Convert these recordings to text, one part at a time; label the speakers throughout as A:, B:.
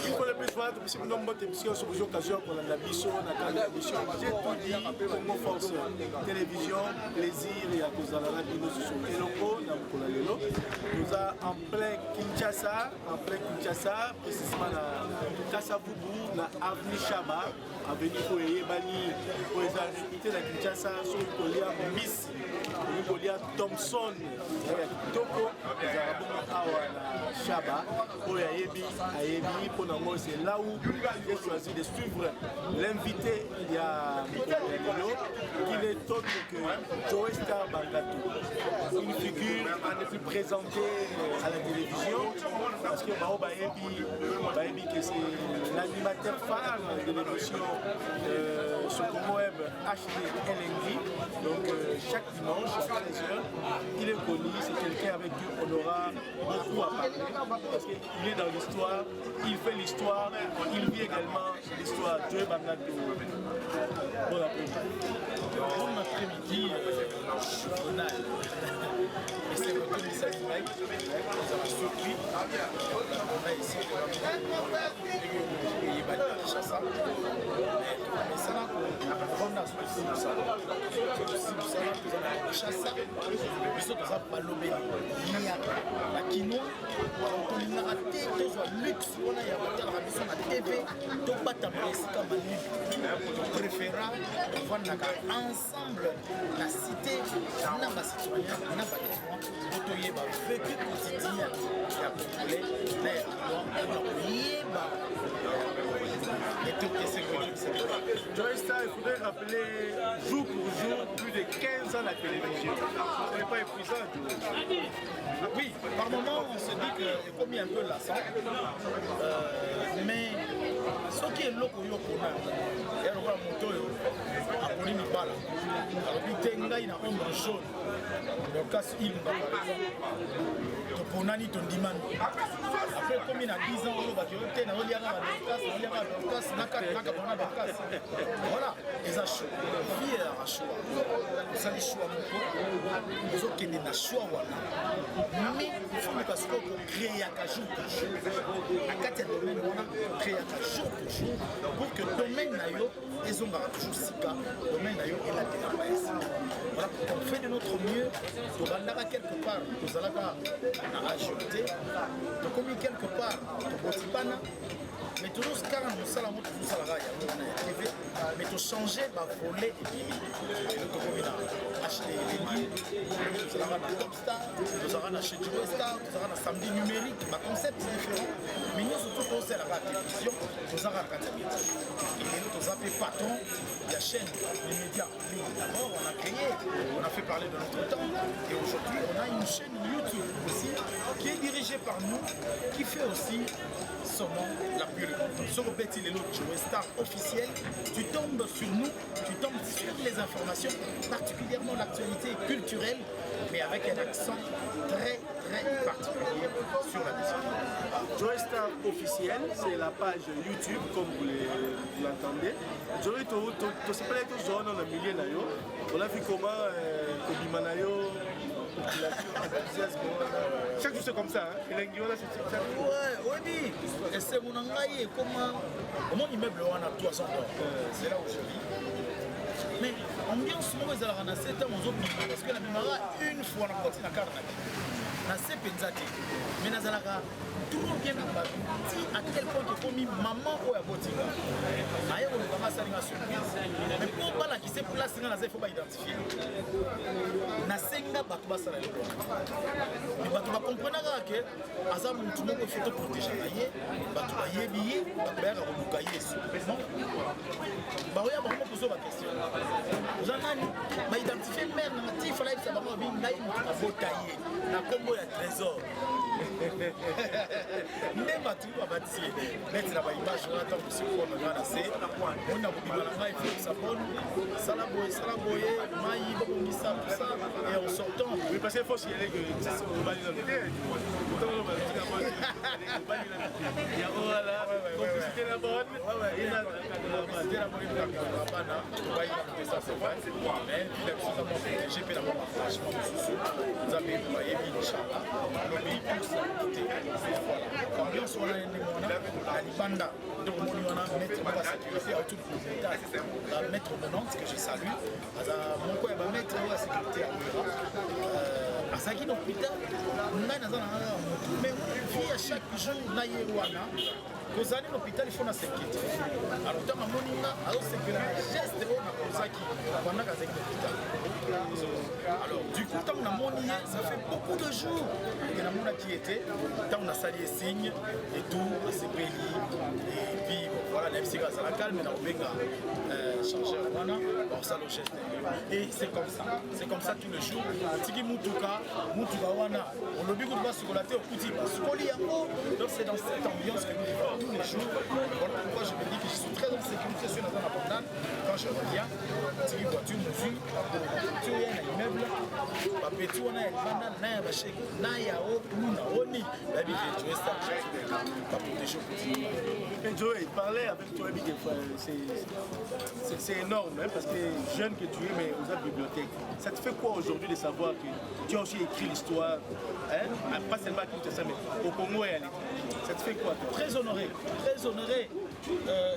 A: Il faut le plus voir, si nous avons émission sur l'occasion pour la mission, j'ai tout dit, comment force, télévision, plaisir, et à cause de la radio, nous sommes en plein Kinshasa, précisément à Kassavubu, la avenue Chaba, avenue Koyebani, pour les activités de Kinshasa, sur le collier Miss, le collier Thompson, Toko, les Arabes Chaba, pour Ayebi, pour nous, c'est là où j'ai choisi de suivre l'invité, il y a Milo, qui n'est autre que Joe Star Bangato, une figure à ne plus présenter à la télévision, parce que Bao Bayebi, que c'est l'animateur phare de l'émission sur le web HD LNG, donc chaque dimanche à 13h, il est connu, c'est quelqu'un avec qui on aura beaucoup à parler, parce qu'il est dans l'histoire, il fait l'histoire, il vit également l'histoire. Joe Bangato. Bon après-midi, journal. Et c'est le retour de Sadi Mike. Nous avons surpris. On a essayé de Kinshasa. Mais ça n'a pas ensemble la cité n'a pas citoyen n'a pas vécu quotidien ya congolais na ya koyeba Joe Star, il faudrait rappeler jour pour jour plus de 15 ans la télévision. Ce n'est pas épuisant.
B: Oui, par moment on se dit que comme il y a un peu lassant, mais ce qui est loco yokona, il y a le moto aponi mibala. Alors puis tenga ina ombre jaune. Le casse il to ponani ton dimani. Après comme il a 10 ans on va dire que na oliana la casse naka bona ba casse. Voilà, les achats. Fier à choix. Ça les choix moko. Ils ont kené na choix wana. Mais il faut parce que créer à jour à quatre domaines on créer à jour pour que le domaine nayo ils ont toujours sika domaine nayo et la télévision. Voilà, on fait de notre mieux pour aller quelque part nous allons à ajouter donc comme quelque part pour Botipana. Mais toujours ce cas, nous allons toujours à la TV, mais tout changer, voler et bien. Nous allons acheter les livres, nous allons acheter Topstar, nous allons acheter Joe Star, nous allons acheter Samedi numérique, ma concept est différent. Mais nous surtout quand c'est à la télévision, nous allons acheter les médias. Et nous allons appeler patron, la chaîne, les médias. D'abord, on a créé, on a fait parler de notre temps. Et aujourd'hui, on a une chaîne YouTube aussi qui est dirigée par nous, qui fait aussi son nom, la plus sur le petit Lélo Joe Star officiel, tu tombes sur nous, tu tombes sur les informations, particulièrement l'actualité culturelle, mais avec un accent très particulier sur la musique.
A: Joe Star officiel, c'est la page YouTube, comme vous l'entendez. Joe tu sais pas que zone dans le milieu nayo, on a vu comment Kobimanayo. Chaque jour c'est comme ça, hein? Ouais,
B: oui, et c'est mon engaï et comment mon immeuble on a 300 ans. C'est là où je vis. Mais ambiance moi ils allaient en 7 ans aux autres parce que la mémoire une fois on a continué à carnaval. Na sepenzati. Mais nazalaka toujours bien si à quel point que comme maman ou à botinga. Aïe on va passer à surprise. Mais pour pas la qui se place dans la faut pas identifier. Na senga batu basala le. Mais batu ba comprendre que azamu mutu moko photo protéger aïe batu ba yebi batu ba ko yesu. Ba oya ba mo poser la question. Janani ba identifier mère natif là ça ba mo bi ngai mutu abotaye. Na kombo ya trésor. Nema tu va bâtir. Mettre la image on attend que ce qu'on a c'est on a beaucoup de mal il faut ça bonne salaboye maï bon ça tout ça et en sortant
A: oui parce qu'il faut s'y aller que c'est on va dans l'idée il y a voilà complicité la bonne il a la bonne
B: ça c'est vrai mais il a absolument j'ai fait la bonne franchement vous avez voyé Inch'Allah le pays pour ça à Libanda, donc on a maître de la sécurité à tout le maître Monante que je salue, mon coin va maître de la sécurité à Ouira. À Saki l'hôpital, mais vie à chaque jour, Naïwana, aux années l'hôpital, il faut s'inquiéter. Alors, dans mon monument, alors c'est que la geste de Saki, pendant qu'à l'hôpital. Alors, du coup, tant qu'on a monié, ça fait beaucoup de jours que la mona qui était, tant on a sali signe et tout, c'est payé, et puis voilà, la FCG à la calme, on a changé la on s'alloge geste. Et c'est comme ça tous les jours. Tiki Moutouka, Wana, on le bigot de base socolaté au Kouti, donc c'est dans cette ambiance que nous vivons tous les jours. Voilà pourquoi je me dis que je suis très en sécurité sur la zone abondante. Quand je reviens, Tiki voiture, mesure, tu es un immeuble, Papetou, on a un banda, n'a un chèque, n'a un haut, nous n'avons ni. La vie, j'ai joué ça, pas pour des choses.
A: Et Joe, parler avec toi, c'est énorme, hein, parce que jeune que tu es, mais aux bibliothèques. Ça te fait quoi aujourd'hui de savoir que tu as aussi écrit l'histoire, hein, pas seulement à Kinshasa, mais au Congo et à l'étranger? Ça te fait quoi, toi?
B: Très honoré, très honoré.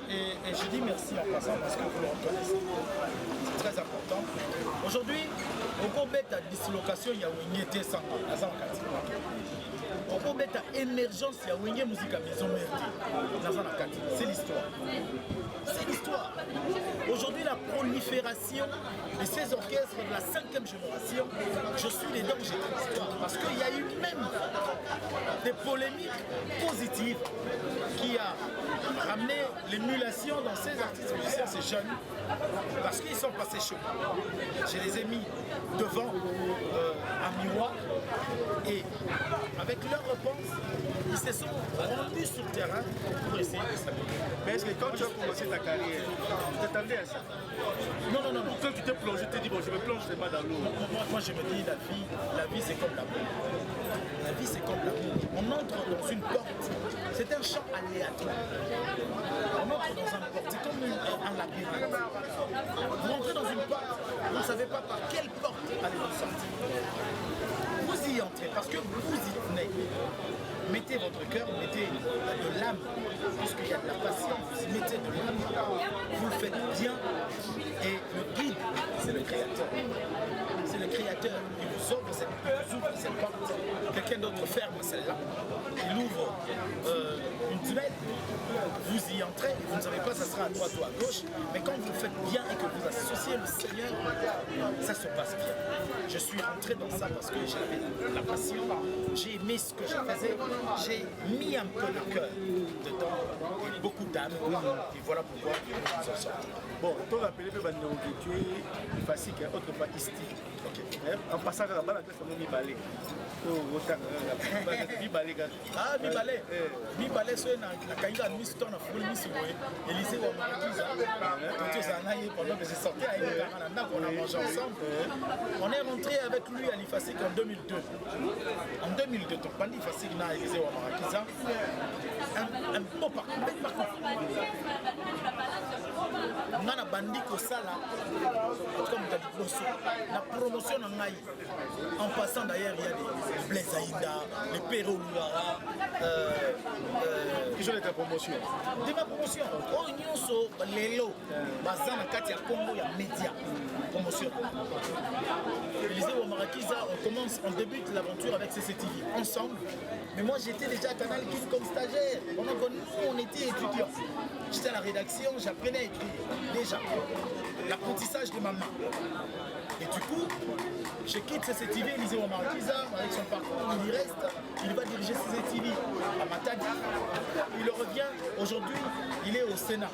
B: Et je dis merci en passant parce que vous le reconnaissez. C'est très important. Aujourd'hui, au Congo, la dislocation, il y a une été sans au Congo, la émergence, il y a une musique à maison merde. C'est l'histoire. C'est l'histoire. Aujourd'hui, la prolifération de ces orchestres de la 5e génération, je suis dedans, j'ai l'histoire. Parce qu'il y a eu même des polémiques positives qui a ramené l'émulation dans ces artistes musiciens, ces jeunes, parce qu'ils sont passés chez moi. Je les ai mis devant à miroir et avec leur réponse, ils se sont rendus sur le terrain pour essayer de s'améliorer.
A: Mais est-ce que quand tu as commencé ta carrière, tu t'attendais à ça?
B: Non.
A: Quand tu t'es plongé, tu t'es dit, bon, je me plonge seulement dans l'eau.
B: Moi, je me dis, la vie c'est comme l'amour. La vie c'est comme l'amour. On entre dans une porte, c'est un champ aléatoire. On entre dans un porte, c'est comme un labyrinthe. Vous entrez dans une porte, vous ne savez pas par quelle porte allez-vous sortir. Vous y entrez parce que vous y venez. Mettez votre cœur, mettez de l'âme, puisqu'il y a de la patience, vous y mettez de l'âme, vous le faites bien, et le guide, c'est le créateur. C'est le créateur, il vous ouvre cette porte, quelqu'un d'autre ferme celle-là, il ouvre une tunnel, vous y entrez, vous ne savez pas ça sera à droite ou à gauche, mais quand vous le faites bien et que vous associez le Seigneur, ça se passe bien. Je suis rentré dans ça parce que j'avais la passion, j'ai aimé ce que je faisais, j'ai mis un peu le cœur dedans, et beaucoup d'âme, et voilà pourquoi je vous en sors.
A: Bon, toi, rappelez que tu es facile, autre pas ici. En passant à la balle, c'est mi balai.
B: Ah, mi balai, c'est un cahier de mise dans la foule, mise sur Élysée ou Marakiza. Pendant que j'ai sorti avec le Canada, on a mangé ensemble. On est rentré avec lui à l'IFASIC en 2002. En 2002, donc pas l'IFASIC à Élysée ou Marakiza. Un beau parcours. On a bandi Kosala, comme la promotion en Aïe. En passant d'ailleurs, il y a des Blaise Aïda, les Perro Louara.
A: Qui sont les promotions?
B: De ma promotion. Oh, Nyonso, Lelo, Bazan, Katia Congo, il y a média. Promotion. Élysée Ouamarakiza, on débute l'aventure avec CCTV ensemble. Mais moi j'étais déjà à Canal King comme stagiaire. Pendant que nous on était étudiants. J'étais à la rédaction, j'apprenais à écrire. Déjà. L'apprentissage de ma main. Et du coup, je quitte CCTV, Élysée Ouamarakiza, avec son parcours, il y reste, il va diriger CCTV à Matadi. Il revient, aujourd'hui, il est au Sénat.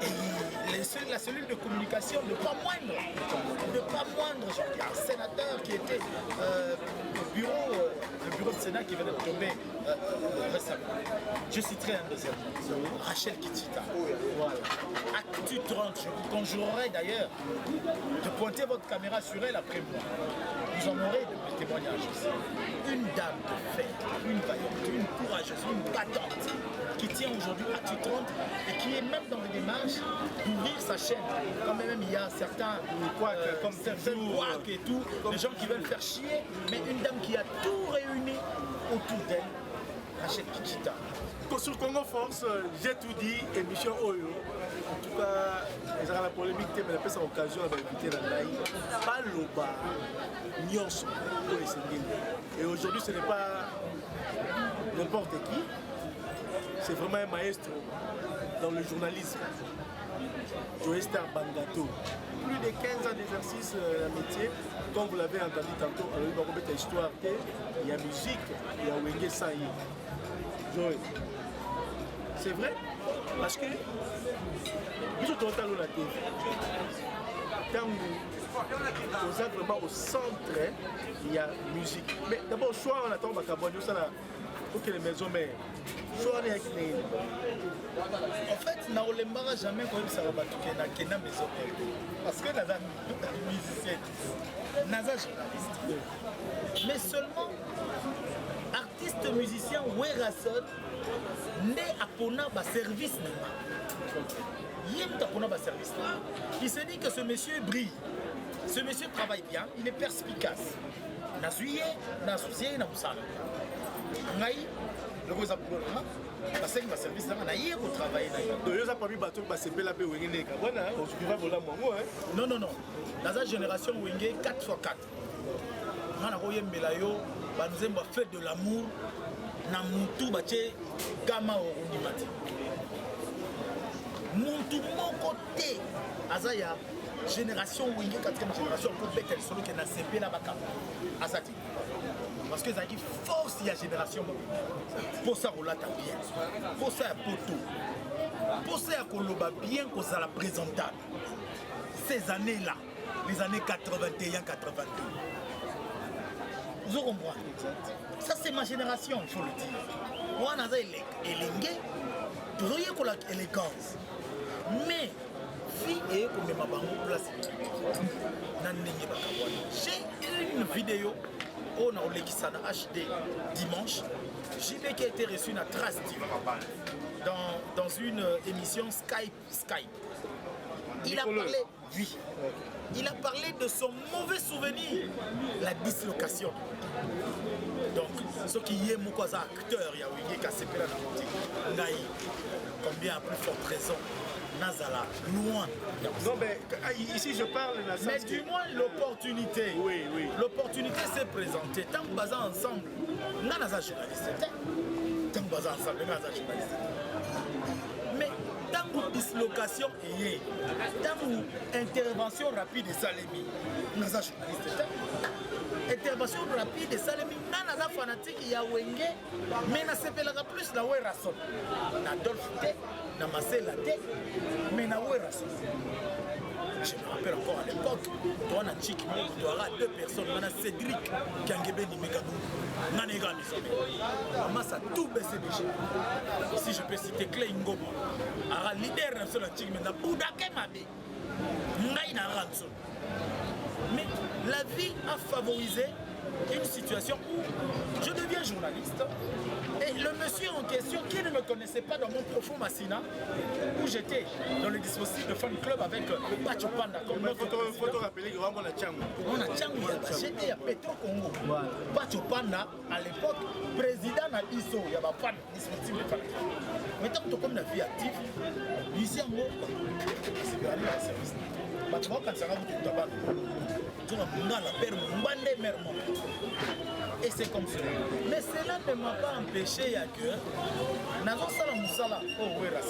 B: Et la cellule de communication, ne pas moindre, il y a un sénateur qui était au bureau de Sénat qui venait de tomber récemment. Je citerai un deuxième, Rachel Kitita. Voilà. Actu 30, je vous conjurerai d'ailleurs de pointer votre caméra sur elle après moi. Vous en aurez de témoignages aussi. Une dame de fête, une vaillante, une courageuse, une battante qui tient aujourd'hui Actu 30 et qui est même dans les démarches d'ouvrir sa chaîne. Quand même, il y a certains comme certains couacs et tout, des gens qui veulent faire chier, mais une dame qui a tout réuni autour d'elle. Rachel Kichita.
A: Sur Congo Force, j'ai tout dit, émission Oyo. En tout cas, ils ont la polémique, mais la personne occasion d'inviter la Naï. Pas l'Oba, Nyonso, et aujourd'hui, ce n'est pas n'importe qui, c'est vraiment un maestro dans le journalisme. Joester Bangato. Plus de 15 ans d'exercice à métier, comme vous l'avez entendu tantôt, alors il va remettre l'histoire, il y a musique, il y a Wenge Saï. Joël. C'est vrai, parce que nous sommes totalement la TV. Quand vous êtes vraiment au centre, il y a musique. Mais d'abord, soit on attend Bakabouani, ça là, pour que les maisons mères. Soit on est avec les.
B: En fait, na olembara jamais comme ça va toquer na kena maison mère. Parce que naza musicien, naza journaliste. Mais seulement artiste musicien Werason né apona ba service service. Il se dit que ce monsieur brille. Ce monsieur travaille bien, il est perspicace. Nazuye, na musala. Ngai, le gros applaudissement. Parce que ma service là, naïe au travail là.
A: Donc ils ont pas mis bateau parce que la paix Wenge Kabana, on se va voler mon hein.
B: Non. Dans la génération Wenge 4x4. Mana ko yembela yo, ba nous aime faire de l'amour. Na mutu bache gama ondimati mutu moko te azaya génération Wenge 4e génération pour betel solo que na CP na baka azati parce que ça dit force il y a génération pour ça rolata bien pour ça poto pour ça koloba bien ko ça la présentable ces années là les années 81 82. Vous comprenez? Ça c'est ma génération, il faut le dire. Moi, on a élégé, vous voyez qu'on a élégance. Mais, fille et comme ma banque place, j'ai une vidéo, on a Olekisana HD dimanche. JB qui a été reçu à Trace TV dans une émission Skype. Il a parlé, oui. Il a parlé de son mauvais souvenir, la dislocation. Donc, ce qui est mon acteur, il y a eu qui a séparé la boutique. Naï, combien à plus forte raison, Nazala, loin.
A: Non, mais ici je parle.
B: Mais du moins l'opportunité.
A: Oui.
B: L'opportunité s'est présentée. Tant que nous sommes ensemble, nous sommes journalistes. Tant que nous sommes ensemble, nous sommes journalistes. Mais tant que dislocation est, tant que intervention rapide de Salemi, nous sommes journalistes. Intervention rapide de Salemi, nous sommes fanatiques, il y a Wenge, mais nous sommes plus la Werason. Nadolphe T, Namasela T, mais na Werason. Je me rappelle encore à l'époque, toi, on a Tchik, tu auras deux personnes, on a Cédric, Kangebe Nimekabou, Nanega Misome. Maman, ça a tout baissé déjà. Ici, je peux citer Clay Ngobo, un leader de la Tchik, mais Boudake Mabe, Naïna Ranson. Mais la vie a favorisé une situation où je deviens journaliste et le monsieur en question qui ne me connaissait pas dans mon profond Massina où j'étais dans le dispositif de fan club avec Pacho Panda comme notre
A: photo rappeler que on a Tchangou.
B: On a Tchangou, j'étais à Petro Congo. Pacho Panda à l'époque président à ISO, il y avait fan dispositif de fan. Mais tant que comme la vie active, ici en gros, c'est aller à service. Bato quand ça va vous tabac. Et c'est comme cela. Mais cela ne m'a pas empêché à que Nazo Sala Moussala, oh oui, la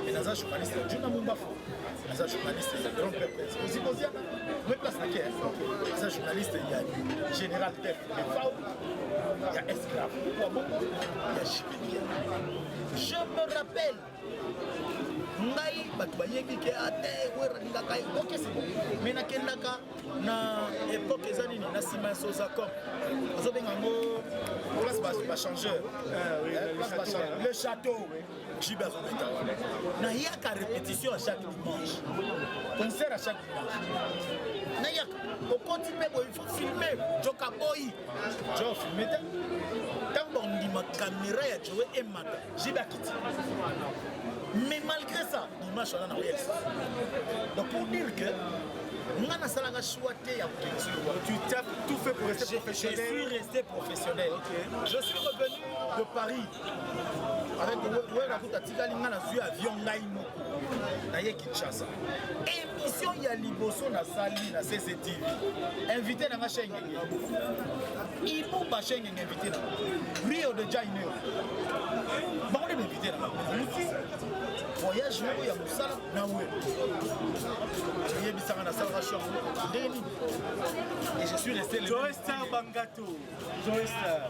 B: et Naza journaliste, Juna Mumbafo, Naza journaliste, le grand peuple. Vous y posez, mais place à qui Naza journaliste, il y a Général Tef, il y a Esclave, il y a Jibédia. Je me rappelle. Ngai bato bayebi ke ate werangaka ok c'est bon mais nakendaka na époque eza nini na sima soza comme ozobenga ngo place ba changeur le château jibe azobeta na yaka répétition à chaque dimanche concert à chaque dimanche na yaka okoti pe bo il faut filmer joka boy jo filmer tant on dit ma caméra ya jouer et mata jibe akiti. Mais malgré ça, dimanche on a rien. Donc pour dire que tu as tout fait pour
A: resté
B: Je
A: professionnel.
B: suis resté professionnel.
A: Ok.
B: Je suis revenu de Paris avec Werakuta Tikalinga na zui avion ngai moko. Naye Kinshasa. Émission ya liboso na sali na CCTV. Invité na ma chaîne. Ibo ba chaîne invité na. Rio de Janeiro. Ba on est invité na. Voyage moko ya musala na we. Yebisanga na sala show. Ndeni. Et je suis resté le
A: Joe Star Bangato. Joe Star.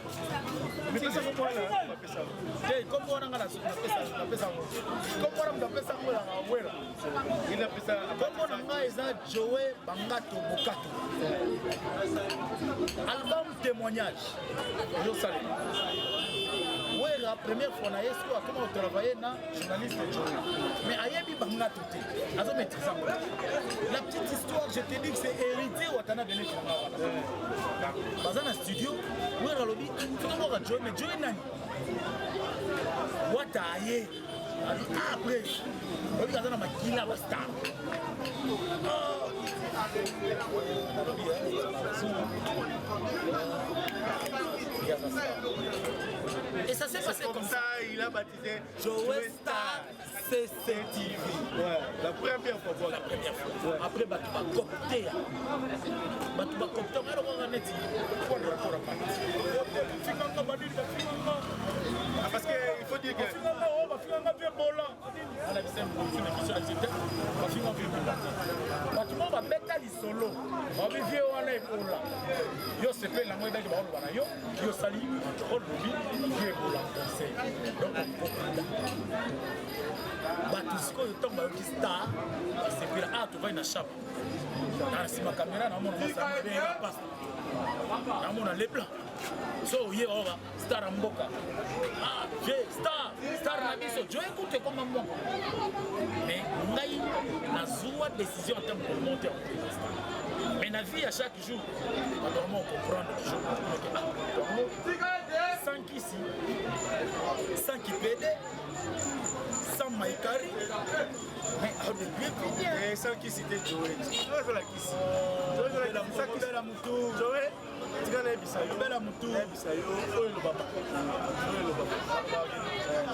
A: Mais pas ça pour moi là.
B: Comme on a la
A: Il a fait ça.
B: comme on a Joe Bangato Bokato. Album témoignage. Je salue. Ouais, la première fois, on a comment on travaillait dans journaliste Joe. Mais Ayebi Bangato, Azo maîtrisant. La petite histoire, je te dis que c'est hérité Watana Bene Kama. Dans un studio, ouais, la lobby, tout le monde a Joe, mais Joe Nani. What are you? Après, on regarde dans ma kila wa star. Et ça s'est passé comme ça.
A: Il a baptisé
B: Joe Star CCTV.
A: Ouais, la première fois.
B: La première fois. Après, tu vas copter. Tu vas copter. Alors, on va mettre.
A: Parce qu'il faut dire que.
B: Batumo babeta lisolo babivie wana ebola yo sepeli nango ebaki baoloba na yo yo sali olobi yo ebola conseil donc okokunda bato sikoyo ntango bayoki star basepela tovai na chape na nsima kamera namona mosaebenga pasta namona leblanc so oye oba star ya mboka star na biso jo ekute koma moko mais ngai nazwa décision en termes de monter en star mais na vie à chaque jour on comprendre le jour sans Kisi sans Kipede sans Maïkari mais on est bien fini
A: Et sans Kisi c'était Joe. Joe c'est la Kisi. Joe c'est la Kisi. Joe la Moutou. Joe. Tu connais Bisayo. Bella Moutou. Bisayo. Oyo le papa. Oyo le papa.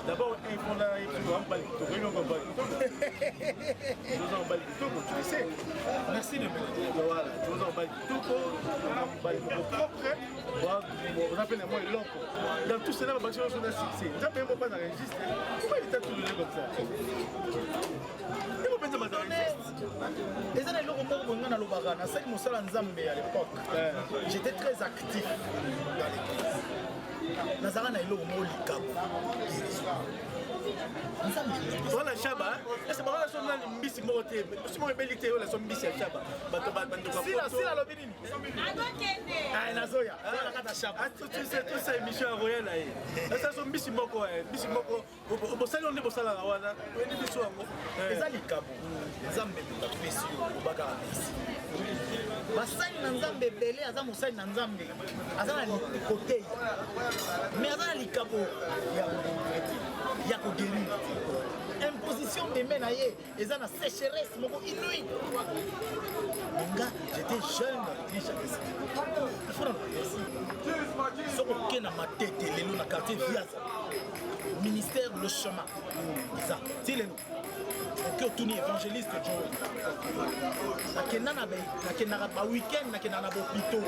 A: D'abord il faut là il faut en balito. Il faut en balito. Nous en balito tu le sais.
B: merci de me le dire
A: Voilà, nous en balito pour balito propre. Vous appelez moi loco. Dans tout cela, ma bâtiment sont succès. Vous appelez moi pas d'enregistré. Pourquoi il t'a tout donné comme ça?
B: Et ça, les à l'époque, j'étais très actif dans l'église. Nazara na ilo mo likabo.
A: Voilà Chaba, c'est pas la sonne mbisi moté. Si mo rebelité la sonne mbisi Chaba. Bato
B: Si la lobby. Ah nazoya. La kata Chaba.
A: Tout ça émission royale là. Ça son mbisi moko Au salon de bosala wana. Weni biso ngo.
B: Eza likabo. Nzambe bakapesi yo baka apesi. Basali na nzambe belé aza mosali na nzambe. Aza na côté. Mais aza na likabo ya ko guérir. Imposition de menaye eza na sécheresse moko inouïe. Nga j'étais jeune j'avais ça. Il faut merci. Soko kena matete lelo na quartier Viaza. Ministère le chemin. Ça, c'est le que tout évangéliste Joe. Nakenda na ba week-end nakenda na hôpital.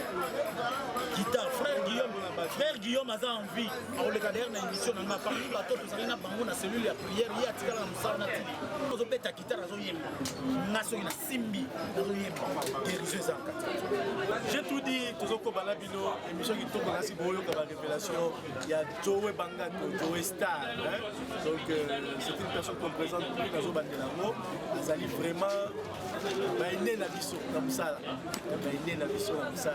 B: Guitare frère Guillaume a envie. Alors le cadre na émission na ma famille bato to salina bango na cellule ya prière ya tikala na musala na tili. Ozo beta guitare azo yemba. Ngaso ina simbi azo yemba. Guérisseuse en
A: J'ai tout dit, Tozoko Balabino, émission qui tombe dans Siboyo comme révélation. Il y a Joe Bangato, Joe Star. Donc c'est une personne qu'on présente plus dans Zobandelamo. Ils allaient vraiment. Baïné na biso, comme ça. Baïné na biso, comme ça.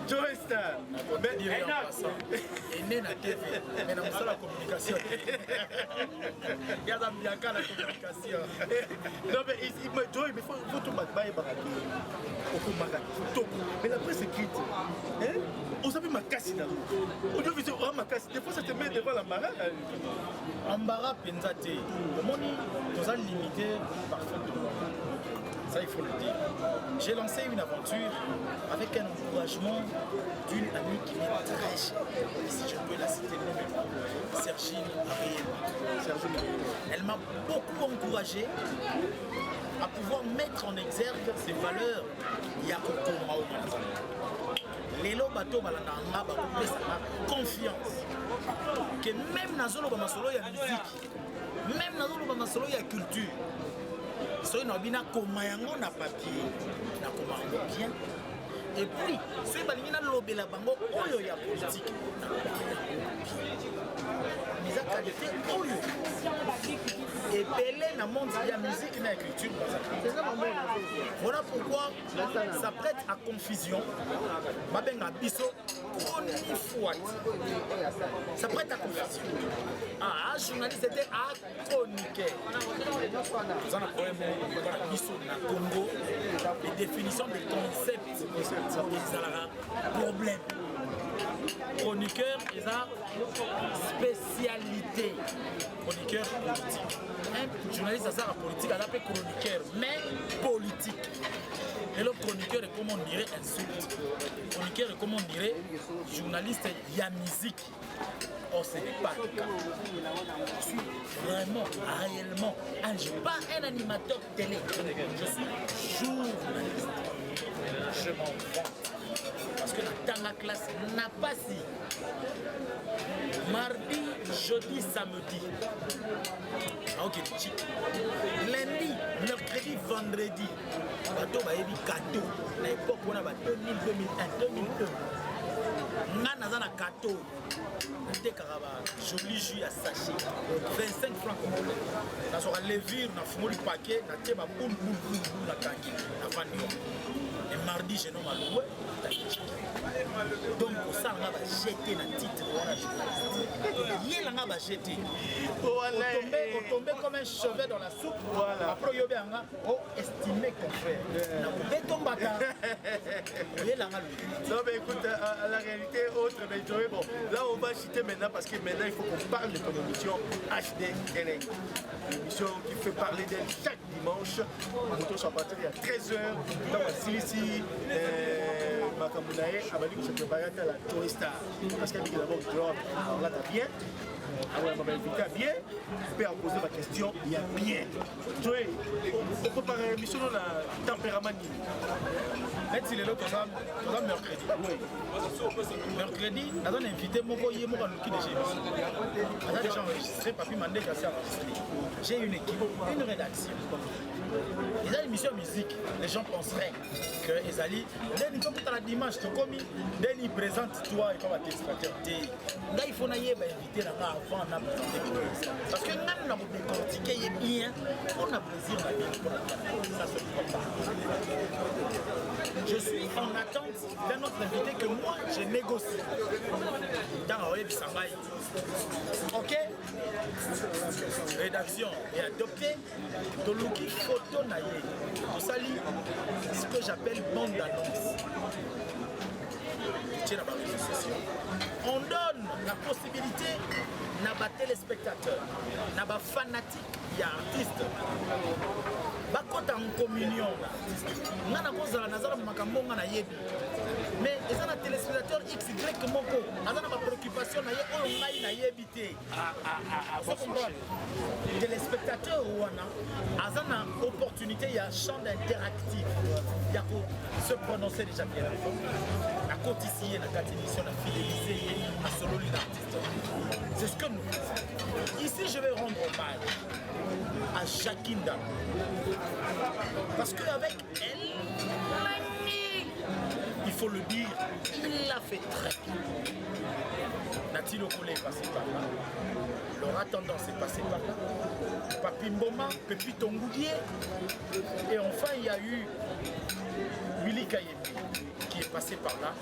A: Joe Star.
B: Mais il est en passant. Il est na TV. Mais dans la communication. Il y a la communication.
A: Non mais Joe, il faut tout battre. Mais la presse écrite, on s'appelle ma casse. Aujourd'hui, on ma casse. Des fois, ça te met devant l'embarras.
B: Embarras, penzate. Le monde, nous a limité parfaitement. Ça, il faut le dire. J'ai lancé une aventure avec un encouragement d'une amie qui m'est très chère. Si je peux la citer nommément, Sergine Ariel. Elle m'a beaucoup encouragé à pouvoir mettre en exergue ces valeurs. Il y a Kokoma au Malazan. Lelo bato balandanga bakopesanga confiance. Que même dans zolo ba masolo ya musique, même dans zolo ba masolo ya culture. Soki na bina koma yango na papier, na koma yango bien. Et puis, soki balingi na lobela bango oyo ya politique, na koma yango bien. Eza qualité oyo. Et belé na monde il y a musique et la culture. Voilà pourquoi ça prête à confusion. Babenga biso chronique. Ça prête à confusion. Ah, journaliste était à chroniquer. Vous en avez problème biso na Congo. Les définitions des concepts, ils ont un problème. Chroniqueur, ils ont spécialité. Chroniqueur politique. Un journaliste, ça sert à politique, elle appelle chroniqueur, mais politique. Et le chroniqueur est comme on dirait insulte. Chroniqueur est comme on dirait journaliste, il y a musique. Or, ce n'est pas le cas. Je suis vraiment, réellement, je ne suis pas un animateur télé. Je suis journaliste. Je m'en vante. Parce que dans la classe n'a pas si. Mardi, jeudi, samedi. Ok, lundi, mercredi, vendredi. Bateau va y cadeau. À l'époque, on a 2000, 2001, 2002. On a un cadeau. Joli jus à sachet. 25 francs congolais. On a un levure, on a fumé le paquet, on a tiré ma boule, la tangue, la vanille. Et mardi, j'ai nommé loué. Donc, ça, on va jeter le titre. Il on va jeter. On tombait comme un chevet dans la soupe. Après, il y a un estimé confrère.
A: Non, mais écoute, à la réalité, autre, mais bon, là, on va citer maintenant parce que maintenant, il faut qu'on parle de ton émission HD Télé. L'émission qui fait parler d'elle chaque dimanche. On soit partir à 13h. Dans la Silici, Makamunae, Abali, se préparer à la Tourista. Parce qu'elle dit que d'abord, alors là, t'as bien. Alors, elle m'a invité à bien. Je peux poser ma question, il y a bien. Tu vois, on peut parler une émission dans le tempérament.
B: Même si les autres sont mercredi. Mercredi, nous avons invité mon coyer, mon qui déjà déjà enregistré, papi Mandé qui a enregistré. J'ai une équipe, une rédaction. Ils ont une émission musique. Les gens penseraient que les alliés, dès qu'ils sont la dimanche, dès qu'ils présentent toi et comment t'exploiter. Là, il faut inviter avant de présenter. Parce que même si on décortiqué bien, on a plaisir à bien. Ça se prépare. Je suis en attente d'un autre invité que moi, je négocie. Dans la web Sanghaï. Ok? Rédaction est adoptée. De l'outil photo naïe. Tout ça, ce que j'appelle bande d'annonce. On donne la possibilité à des téléspectateurs, à des fanatiques et artistes. Bakota en communion. Mais ils ont un téléspectateur XY moko. Ils ont une préoccupation téléspectateur ou ils ont une opportunité, il y a un champ interactif. Il y a se prononcer déjà bien. La côte ici, la émission, la fidéliser à solo l'artiste. C'est ce que nous faisons. Ici, je vais rendre hommage à Jacinda. Parce qu'avec elle, il faut le dire, il l'a fait très bien. Nati Lokole est passé par là. Laura Tendance est passé par là. Papi Mboma, Pépi Tongoudier. Et enfin, il y a eu Willy Kayemi qui est passé par là.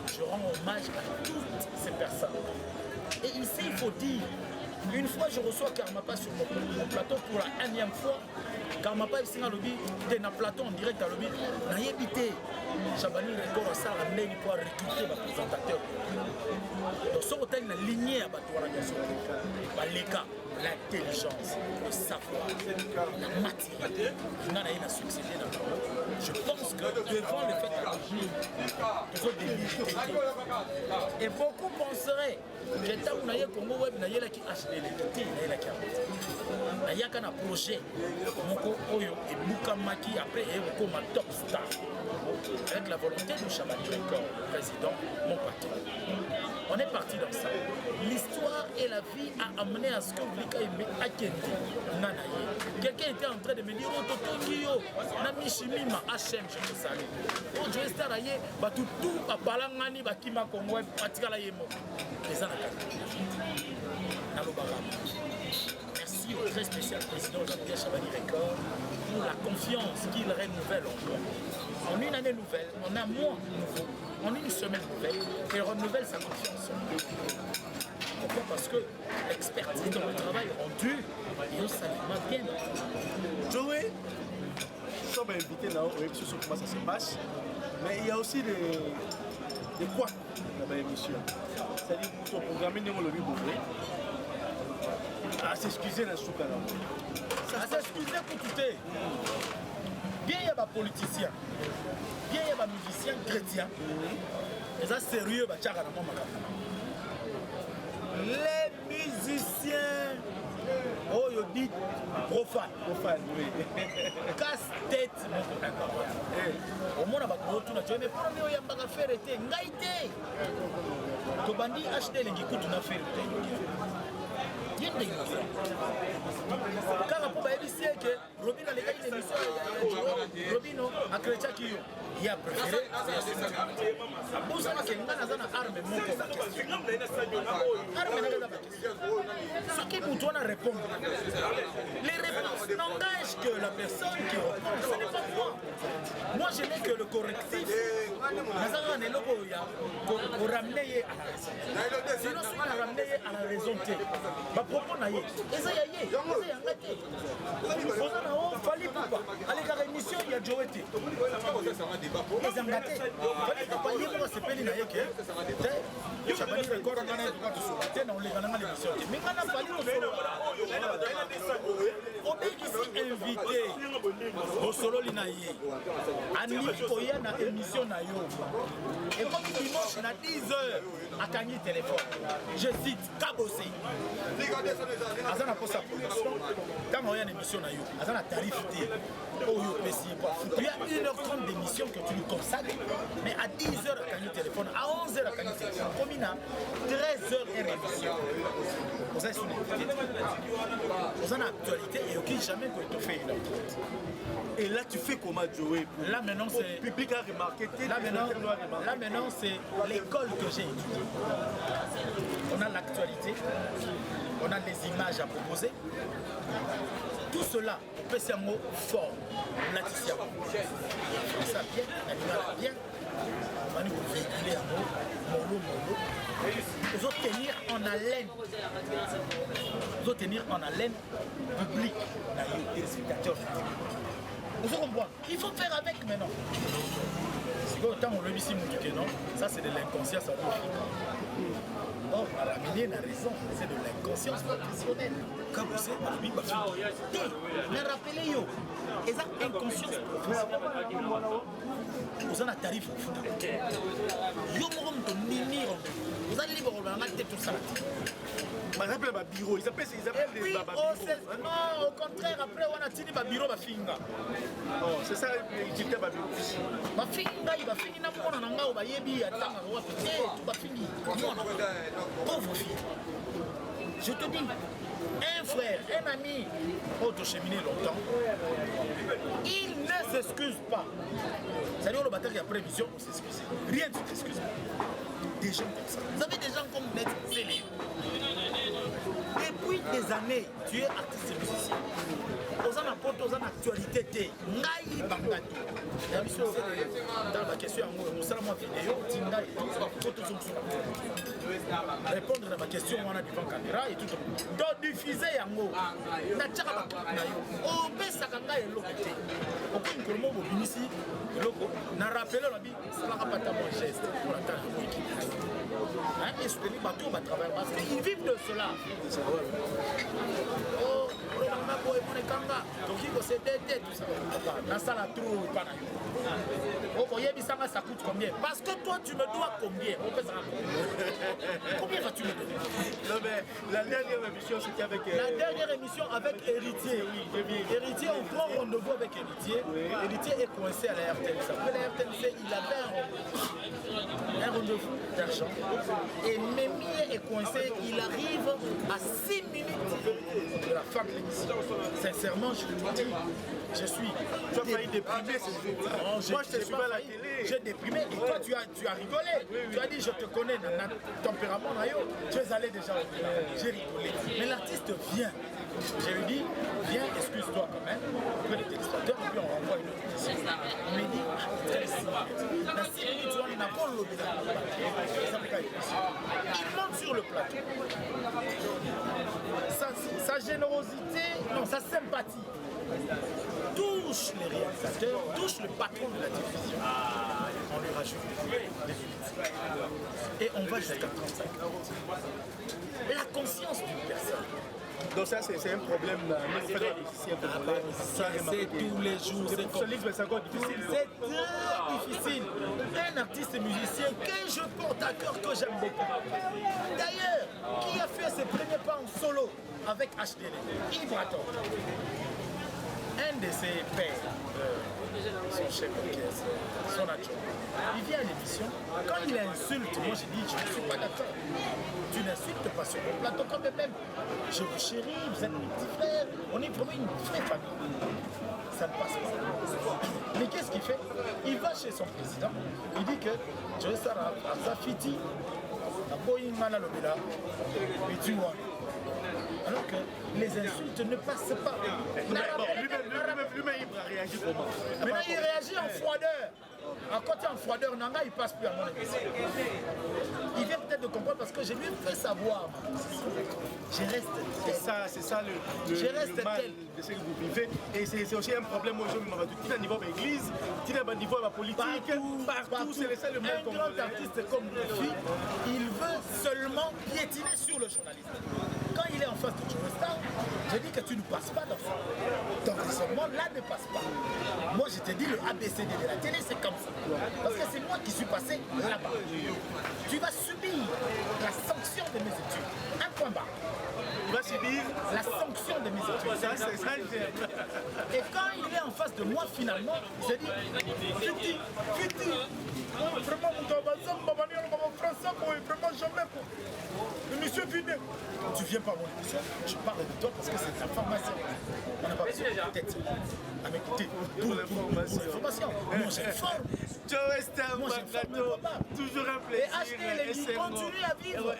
B: Je rends hommage à toutes ces personnes. Et ici, il faut dire Une fois, je reçois Karmapa sur mon plateau pour la 1e fois. Karmapa, il a lobby, il est dans plateau en direct à lobby. Il a évité. Chabani Record, ça a amené pour recruter le présentateur. Donc, ce hôtel, il a ligné à Batouara Baleka, l'intelligence, le savoir, la matière. Il a succédé dans le monde. Je pense que devant le fait que et beaucoup penseraient que où naye Congo web naye la ki HD l'équité naye la ki naye kana projet moko oyo et Mukamaki après et comme top star avec la volonté de Chabani Record, président, mon patron. On est parti dans ça. L'histoire et la vie a amené à ce que Blika aimé Akendi Nanaye. Quelqu'un était en train de me dire oh Toto Guyo, Nami Shimima HM, je te salue. Oh je vais estar aye, bah tout à Balangani, bah Kima Kongo, Patikala Yemo. Les Anaka. Nalo Bagama. Merci au très spécial président Jean-Pierre Chabani Record pour la confiance qu'il renouvelle encore. En une année nouvelle, en un mois nouveau, en une semaine nouvelle, il renouvelle sa confiance. Pourquoi? Parce que l'expertise dans le travail rendu, et on s'alimente bien.
A: Joey, nous sommes invités là, on sur comment ça se passe, mais il y a aussi des quoi dans l'émission. C'est-à-dire que pour programmer nous le bourré, à s'excuser dans ce cas-là.
B: À s'excuser pour tout. Bien il y a des politiciens, bien il y a des musiciens chrétiens, ils sont sérieux, les musiciens, oh ils disent profanes,
A: oui.
B: casse-tête, au moins on a tout naturel, mais pour nous il y a pas faire été, ngaïté, tu bandit acheter les gikutu na faire car pour éviter que Robino les gars une émission Robino a créé qui il a préféré pour ça que ngana zana arme moko ba question arme na ba question ce qui nous doit répondre les réponses n'engagent que la personne qui répond ce n'est pas moi je n'ai que le correctif nazana ne loko ya pour ramener à la raison sinon si on ramener à la raison propos na ye eza ya ye eza ya ngate oza na o fali pupa aleka émission ya Joete eza ngate fali pupa ye ko sepeli na ye ke te Chabani Record ngana ye ko to te na oleka na l'émission te minga na fali ko obekisi invité au solo li na ye animi ko ya na émission na yo et comme dimanche na 10h akangi téléphone je cite Kabosé azana posa production quand on a une émission na yo azana tarif té oyo pesi quoi il y a 1h30 d'émission que tu lui consacres mais à 10h à gagner téléphone à 11h à gagner téléphone comme il a 13h et émission vous avez une invité vous avez une actualité et aucun jamais que tu fais
A: et là tu fais comment Joey
B: là maintenant c'est
A: le public a remarqué
B: là maintenant c'est l'école que j'ai étudiée on a l'actualité on a des images à proposer. Tout cela, on peut faire un mot fort. Laetitia. Ça bien, l'animal bien. On va nous véhiculer un mot, mollo. Nous allons tenir en haleine. Nous allons tenir en haleine public, les spectateurs. Vous comprenez? Il faut faire avec maintenant. C'est autant on le dit ici, non? Ça c'est de l'inconscience à nous. Or, la minière a raison, c'est de l'inconscience professionnelle. Quand vous savez, mais rappelez-vous, ils ont inconscience professionnelle. Vous avez un tarif au fond. Vous allez libre dans la tête tout ça.
A: Par exemple, les bureaux, ils appellent des bureaux.
B: Non, au contraire, après, on a tenu les bureaux, finga.
A: Oh, c'est ça, ils étaient les bureaux.
B: Ma finga, il va finir dans mon ananga, il va yebi, attends, tout va finir. Pauvre fille. Je te dis, un frère, un ami, auto-cheminé longtemps, il ne s'excuse pas. C'est-à-dire le bataille après émission, on s'excuse. Rien ne s'excuse. Des gens comme ça. Vous avez des gens comme Maître Célé. Et depuis des années, tu es artiste et musicien. Aux apports, aux actualités, Ngai Bangani. Dans la question, on s'en va vidéo, Tinga et tout, répondre à ma question, on a devant caméra et tout. Donc, diffuser Yango. Natchaka Nayo. Oh, mais ça kanga et l'autre. Au point que le mot ici, l'autre, n'a rappelé la vie, ça n'a pas ta bonne geste pour la taille de l'équipe. Et soutenir bateau, va travailler parce qu'ils vivent de cela. Oh, on a beau et kanga. Donc, il faut s'aider tout ça. Dans ça, la trou, pas na yo. Oh, voyez, ça coûte combien? Parce que toi, tu me dois combien? Combien vas-tu me donner?
A: Non, mais la dernière émission, c'était avec.
B: La dernière émission avec Héritier. Héritier, on prend rendez-vous avec Héritier. Oui. Héritier est coincé à la RTNC. Après la RTNC, il avait un rendez-vous d'argent. Et Mémier est coincé. Il arrive à 6 minutes de la fin de l'émission. Sincèrement, je te dis, je suis.
A: Tu as failli déprimer ces jours-là. Moi, je te suis pas à la télé.
B: J'ai déprimé et toi, tu as rigolé. Oui. Tu as dit, je te connais, dans tempérament, tu es allé déjà au delà. J'ai rigolé. Mais l'artiste vient. Je lui dis, viens, excuse-toi quand même, auprès des téléspectateurs, et puis on renvoie une autre question. Il me dit, très simple. Dans 6 minutes, on n'a pas le il monte sur le plateau. Sa générosité, non, sa sympathie touche les réalisateurs, touche le patron de la télévision. On lui rajoute des minutes. Et on va jusqu'à 35. La conscience d'une personne.
A: Donc ça c'est un problème.
B: C'est tous les jours.
A: C'est encore difficile.
B: C'est très difficile. Un artiste musicien que je porte à cœur, que j'aime beaucoup. D'ailleurs, qui a fait ses premiers pas en solo avec HDL, Yves Raton. Un de ses pères, son chef d'orchestre, son adjoint, il vient à l'émission. Quand il insulte, moi j'ai dit, je ne suis pas d'accord. Tu n'insultes pas sur mon plateau quand même. Je vous chéris, vous êtes mes petits frères. On est vraiment une vraie famille. Ça ne passe pas. Mais qu'est-ce qu'il fait? Il va chez son président. Il dit que je serai à Zafiti, à Boïmana Lobela, et tu vois. Alors que les insultes ne passent pas.
A: Lui-même, il réagit comment?
B: Maintenant, il réagit en froideur. À côté en froideur, Nanga, il passe plus à mon émission. Il vient peut-être de comprendre parce que je lui ai fait savoir. Je reste.
A: C'est ça le mal de ce que vous vivez. Et c'est aussi un problème aujourd'hui. Tu as un niveau de l'église, tu as un niveau de la politique. Partout, c'est ça le mal.
B: Un grand artiste comme Luffy, il veut seulement piétiner sur le journaliste. Quand il est en face de Joe Star, je dis que tu ne passes pas dans ça. Donc ce monde-là ne passe pas. Moi, je te dis, le ABCD de la télé, c'est comme ça. Parce que c'est moi qui suis passé là-bas. Tu vas subir la sanction de mes études. Un point bas.
A: Tu vas subir
B: la sanction de mes études.
A: Ça, c'est ça.
B: Et quand il est en face de moi, finalement, il se dit, Fiti, vraiment, vraiment jamais. Monsieur Vinet, tu viens pas à mon émission, je parle de toi parce que c'est de l'information. On n'a pas besoin de tête à m'écouter pour l'information. Moi, j'informe.
A: Joe Star, toujours un plaisir.
B: Et HDL, continue à vivre.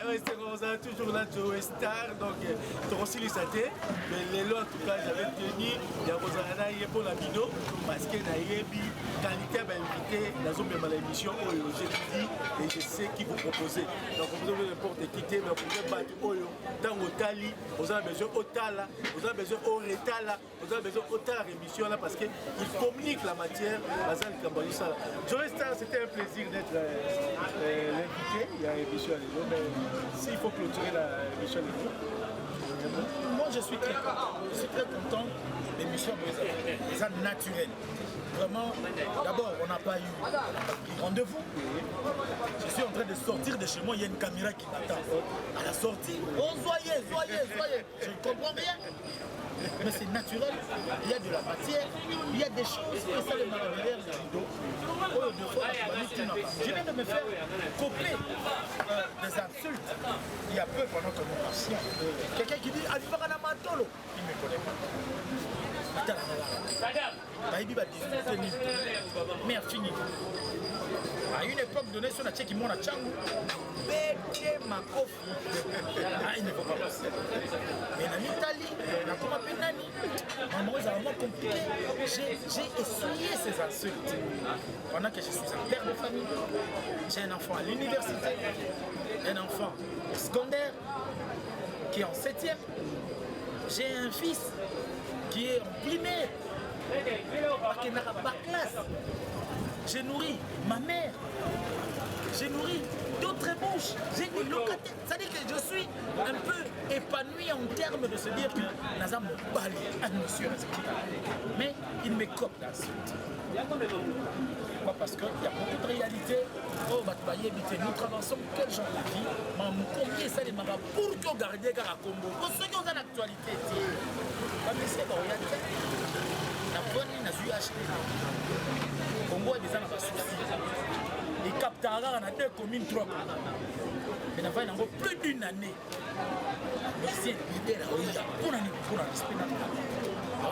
A: Toujours là, Joe Star. Donc, tu as aussi les satés. Mais les lots, en tout cas, j'avais tenu. Il y a Rosanna, il y a pour la vidéo. Parce que Naïebi, qualité à invité dans une même émission, j'ai dit et je sais qui vous proposez. Donc, vous avez n'importe qui, mais vous pouvez battre Oyo. Dans Otali, vous avez besoin d'Otala, vous avez besoin d'Oretala, vous avez besoin d'Otala émission là parce qu'il communique la matière. Joe Star, c'était un plaisir d'être l'invité. Il y a une émission à l'émission, mais s'il faut clôturer l'émission à l'émission.
B: Moi, je suis très content. Je suis très content de l'émission naturelle. Vraiment, d'abord, on n'a pas eu rendez-vous. Je suis en train de sortir de chez moi, il y a une caméra qui m'attend. À la sortie, oh, soyez. Je ne comprends rien. Mais c'est naturel, il y a de la matière, il y a des choses, et ça les malhonneurs de judo. Je viens de me faire copier des insultes il y a peu pendant que nous marchions. Quelqu'un qui dit Alibara Matolo, il ne me connaît pas. mais a fini. À une époque donnée, sur la tchèque, il m'a dit Bédié Makofi. Il ne faut pas passer. Mais en Italie, on a comme appelé Nani. Maman, c'est vraiment compliqué. J'ai essuyé ces insultes. Pendant que je suis un père de famille, j'ai un enfant à l'université, un enfant au secondaire qui est en 7e. J'ai un fils qui est en primaire, qui n'a pas de classe. J'ai nourri ma mère, j'ai nourri d'autres bouches, j'ai des locataires. C'est-à-dire que je suis un peu épanoui en termes de se dire que Nazam me balé à monsieur. Mais il me cope d'insultes. Pourquoi? Parce qu'il y a beaucoup de réalités. Oh, nous traversons quel genre de vie? Combien ça les marabouts pour que garder à Congo? Pour ceux qui ont l'actualité, Congo est déjà dans la souci. Et Captara, on a 2 communes trop. Mais on a plus d'une année. Mais c'est l'idée là où il y a pour un respect. On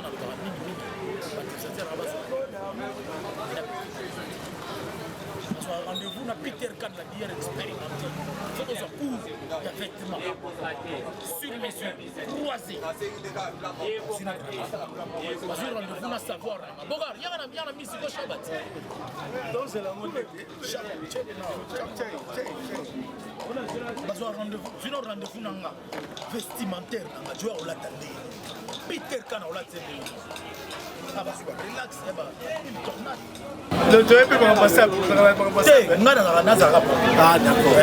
B: a un rendez-vous na Peter Kan la bière expérimentée. Il faut qu'on couvre les vêtements sur mesure, croisés. Sur rendez-vous na savoir. Bogar, il y a un musique au Shabbat.
A: Donc c'est la monnaie.
B: Sur un rendez-vous na vestimentaire, na joueur on l'attendait. Peter Kan on l'attendait. Ah bah relax, une tornade.
A: Donc tu peux pas passer à
B: ah d'accord.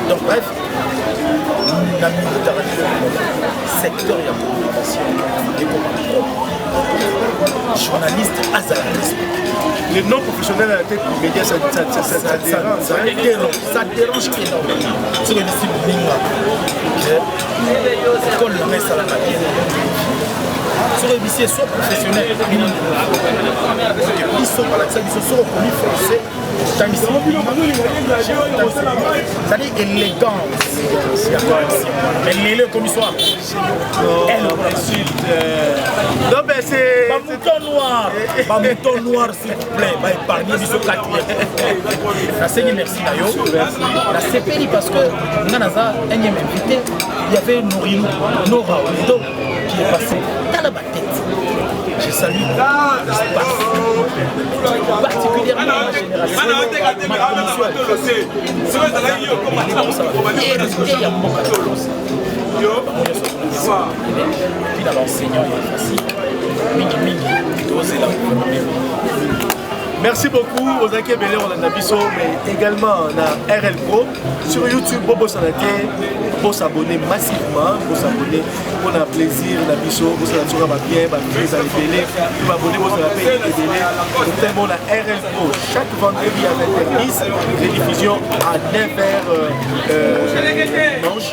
B: Donc bref, secteur de communication journaliste azaliste.
A: Les non professionnels à la tête du média, ça
B: dérange énormément. Sur le site l'école la messe à la matière. Sur les lycées, soit professionnels, ils sont par l'accès, ils sont reconnus français. C'est-à-dire élégance. Mais les comme histoire.
A: Non, mais c'est.
B: Pas mouton noir, s'il vous plaît. Va épargner du 4e. La CNI, merci d'ailleurs. La CPI, parce que nous avons un invité, il y avait Nora Olido qui est passé dans la tête. Je salue l'espace, particulièrement ma génération, ma commission. Puis dans l'enseignant, il est facile.
A: Merci beaucoup aux Aké Belé, on a Bisso, mais également on a RL Pro. Sur YouTube, Bobo Sanake, pour s'abonner massivement, pour s'abonner, pour un plaisir, on a Bisso, pour s'abonner, on a bien, on pour abonner, on a payé tellement on a RL Pro. Chaque vendredi à 20h10, rediffusion à 9h dimanche.